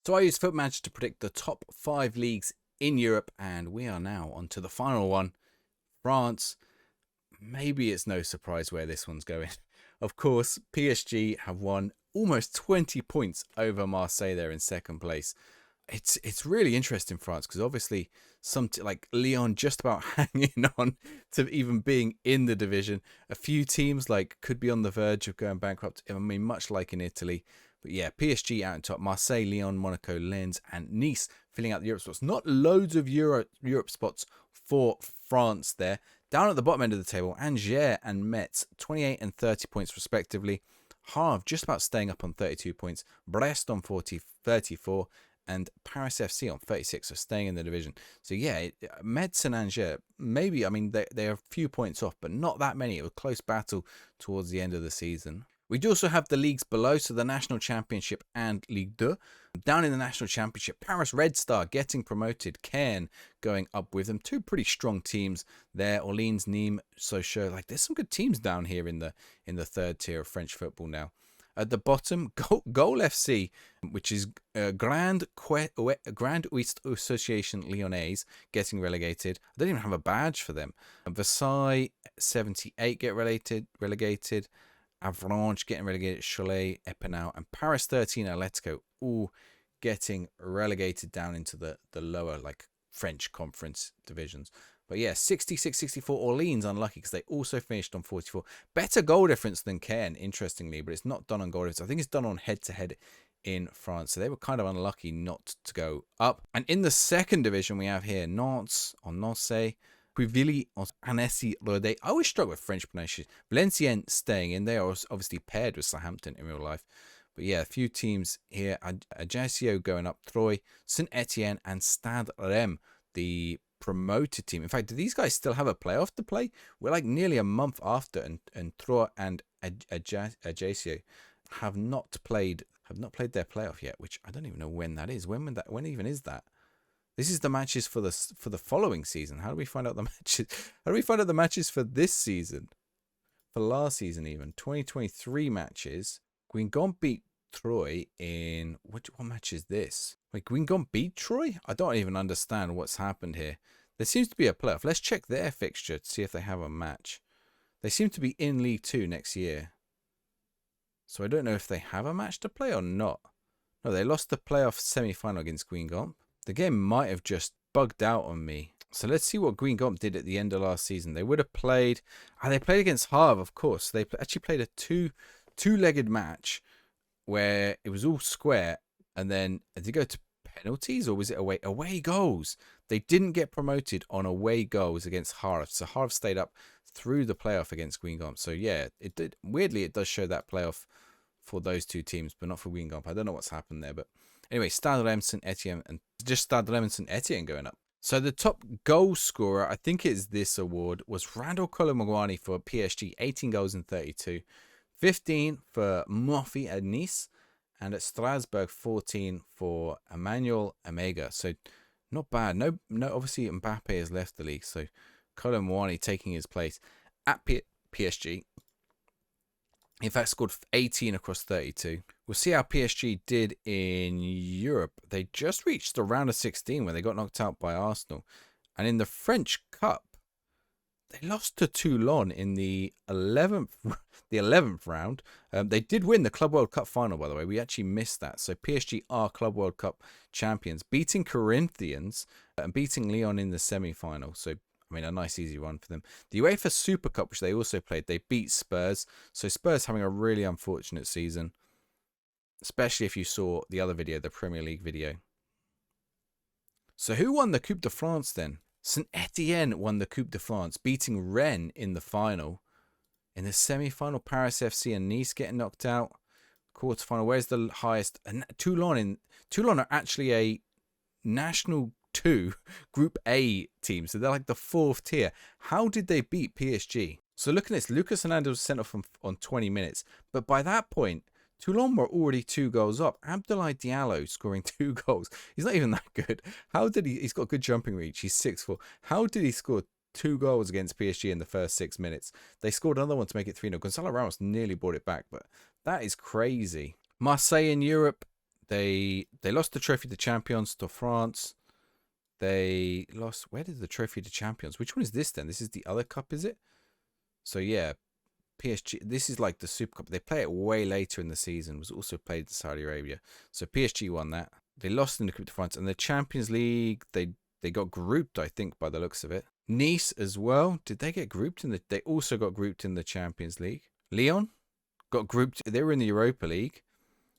So I use FootManager to predict the top 5 leagues in Europe, and we are now on to the final one, France. Maybe it's no surprise where this one's going. Of course, PSG have won almost 20 points over Marseille. They're in second place. It's really interesting, France, because obviously like Lyon just about hanging on to even being in the division. A few teams like could be on the verge of going bankrupt. I mean, much like in Italy. But yeah, PSG out on top. Marseille, Lyon, Monaco, Lens, and Nice filling out the Europe spots. Not loads of Europe spots for France there. Down at the bottom end of the table, Angers and Metz, 28 and 30 points respectively. Havre just about staying up on 32 points. Brest on 34. And Paris FC on 36, so staying in the division. So yeah, Metz and Angers, maybe, I mean, they're a few points off, but not that many. It was a close battle towards the end of the season. We do also have the leagues below, so the National Championship and Ligue 2. Down in the National Championship, Paris Red Star getting promoted, Caen going up with them. Two pretty strong teams there, Orleans, Nîmes, Sochaux. Like, there's some good teams down here in the third tier of French football now. At the bottom, Goal FC, which is Grand Ouest Association Lyonnais, getting relegated. I don't even have a badge for them. Versailles 78 get relegated. Avranches getting relegated. Cholet, Epinal, and Paris 13 Atletico all getting relegated down into the lower like French conference divisions. But yeah, 66-64 Orleans unlucky because they also finished on 44. Better goal difference than Caen, interestingly, but it's not done on goal difference. I think it's done on head-to-head in France. So they were kind of unlucky not to go up. And in the second division, we have here Nantes on Nancy, Quevilly on Annecy Rodez. I always struggle with French pronunciation. Valenciennes staying in. They are obviously paired with Southampton in real life. But yeah, a few teams here. Ajaccio going up. Troyes, Saint Etienne, and Stade Reims, the promoted team. In fact, do these guys still have a playoff to play? We're like nearly a month after, and Troyes and Ajaccio have not played their playoff yet, which I don't even know when that is. When even is that? This is the matches for the following season. How do we find out the matches? How do we find out the matches for this season? For last season, even 2023 matches. Guingamp beat Troyes in what match is this? Wait, Guingamp beat Troyes? I don't even understand what's happened here. There seems to be a playoff. Let's check their fixture to see if they have a match. They seem to be in League 2 next year. So I don't know if they have a match to play or not. No, they lost the playoff semi-final against Guingamp. The game might have just bugged out on me. So let's see what Guingamp did at the end of last season. They would have played... they played against Havre, of course. They actually played a two-legged match where it was all square, and then did it go to penalties, or was it away goals? They didn't get promoted on away goals against Havre, so Havre stayed up through the playoff against Guingamp. So yeah, it did. Weirdly, it does show that playoff for those two teams, but not for Guingamp. I don't know what's happened there, but anyway, Stade Reims, Saint Etienne, and just Stade Reims, Saint Etienne going up. So the top goal scorer, I think it's this award, was Randall Colomwani for PSG, 18 goals in 32. 15 for Murphy at Nice, and at Strasbourg 14 for Emmanuel Omega. So not bad. No. Obviously Mbappe has left the league, so Colomwani taking his place at PSG. In fact, scored 18 across 32. We'll see how PSG did in Europe. They just reached the round of 16 when they got knocked out by Arsenal, and in the French Cup, they lost to Toulon in the 11th round. They did win the Club World Cup final, by the way. We actually missed that. So PSG are Club World Cup champions, beating Corinthians and beating Lyon in the semi-final. So, I mean, a nice, easy run for them. The UEFA Super Cup, which they also played, they beat Spurs. So Spurs having a really unfortunate season, especially if you saw the other video, the Premier League video. So who won the Coupe de France then? Saint Etienne won the Coupe de France, beating Rennes in the final. In the semi-final, Paris FC and Nice getting knocked out. Quarter-final, where's the highest? Toulon are actually a National 2 Group A team, so they're like the fourth tier. How did they beat PSG? So looking at this, Lucas Hernandez was sent off on 20 minutes, but by that point, Toulon were already 2 goals up. Abdoulaye Diallo scoring 2 goals. He's not even that good. How did he's got good jumping reach. He's 6'4". How did he score 2 goals against PSG in the first 6 minutes? They scored another one to make it 3-0. Gonzalo Ramos nearly brought it back, but that is crazy. Marseille in Europe, They lost the Trophy de Champions to France. They lost. Where did the Trophy de Champions? Which one is this then? This is the other cup, is it? So yeah, PSG. This is like the Super Cup. They play it way later in the season. It was also played in Saudi Arabia. So PSG won that. They lost in the Coupe de France and the Champions League. They got grouped, I think, by the looks of it. Nice as well. Did they get grouped in the? They also got grouped in the Champions League. Lyon got grouped. They were in the Europa League.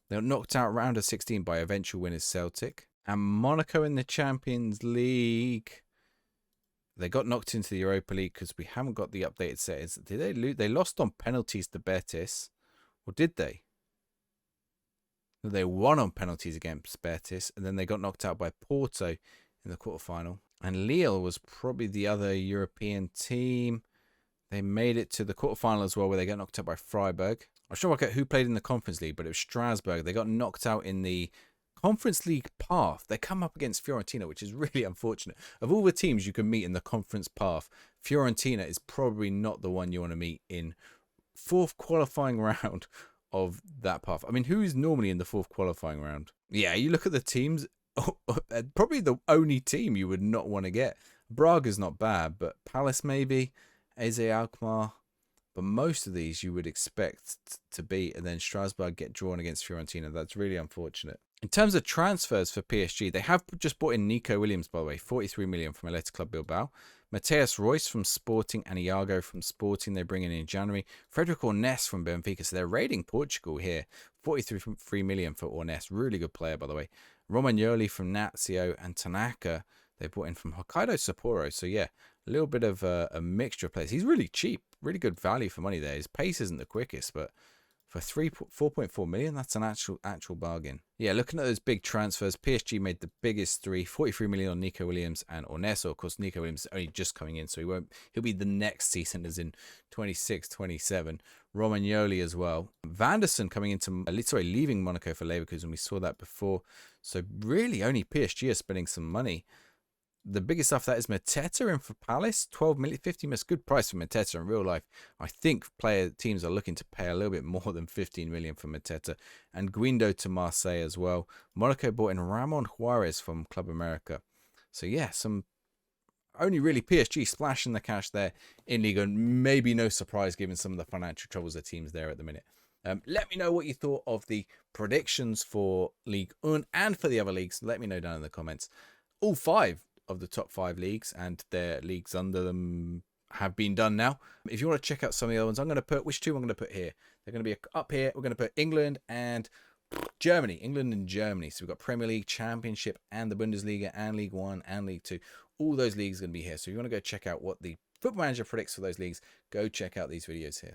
They were knocked out round of 16 by eventual winners Celtic. And Monaco in the Champions League. They got knocked into the Europa League because we haven't got the updated settings. Did they lose? They lost on penalties to Betis. Or did they? They won on penalties against Betis. And then they got knocked out by Porto in the quarterfinal. And Lille was probably the other European team. They made it to the quarterfinal as well, where they got knocked out by Freiburg. I'm sure I'll get who played in the Conference League, but it was Strasbourg. They got knocked out in the Conference League path. They come up against Fiorentina, which is really unfortunate. Of all the teams you can meet in the conference path, Fiorentina is probably not the one you want to meet in fourth qualifying round of that path. I mean, who is normally in the fourth qualifying round? Yeah, you look at the teams, probably the only team you would not want to get. Braga's not bad, but Palace maybe, AZ Alkmaar. But most of these you would expect to beat, and then Strasbourg get drawn against Fiorentina. That's really unfortunate. In terms of transfers for PSG, they have just bought in Nico Williams, by the way, 43 million from Athletic Club Bilbao. Mateus Royce from Sporting and Iago from Sporting, they bring in January. Frederic Ornes from Benfica, so they're raiding Portugal here. 43 million for Ornes, really good player, by the way. Romagnoli from Lazio and Tanaka, they bought in from Hokkaido Sapporo. So yeah, a little bit of a mixture of players. He's really cheap, really good value for money there. His pace isn't the quickest, but for 4.4 million, that's an actual bargain. Yeah, looking at those big transfers, PSG made the biggest three, 43 million on Nico Williams and Orneso. Of course, Nico Williams is only just coming in, so he'll be the next season, as in 26, 27. Romagnoli as well. Vanderson coming into, leaving Monaco for Leverkusen. We saw that before. So really only PSG are spending some money. The biggest stuff that is Mateta in for Palace, 12 million, 50 million. Good price for Mateta in real life. I think teams are looking to pay a little bit more than 15 million for Mateta. And Guindo to Marseille as well. Monaco bought in Ramon Juarez from Club America. So yeah, some only really PSG splashing the cash there in Ligue, and maybe no surprise given some of the financial troubles the teams there at the minute. Let me know what you thought of the predictions for Ligue 1 and for the other leagues. Let me know down in the comments. All 5 of the top 5 leagues and their leagues under them have been done now. If you want to check out some of the other ones, I'm going to put, which two I'm going to put here? They're going to be up here. We're going to put England and Germany. England and Germany. So we've got Premier League, Championship, and the Bundesliga, and League 1, and League 2. All those leagues are going to be here. So if you want to go check out what the Football Manager predicts for those leagues, go check out these videos here.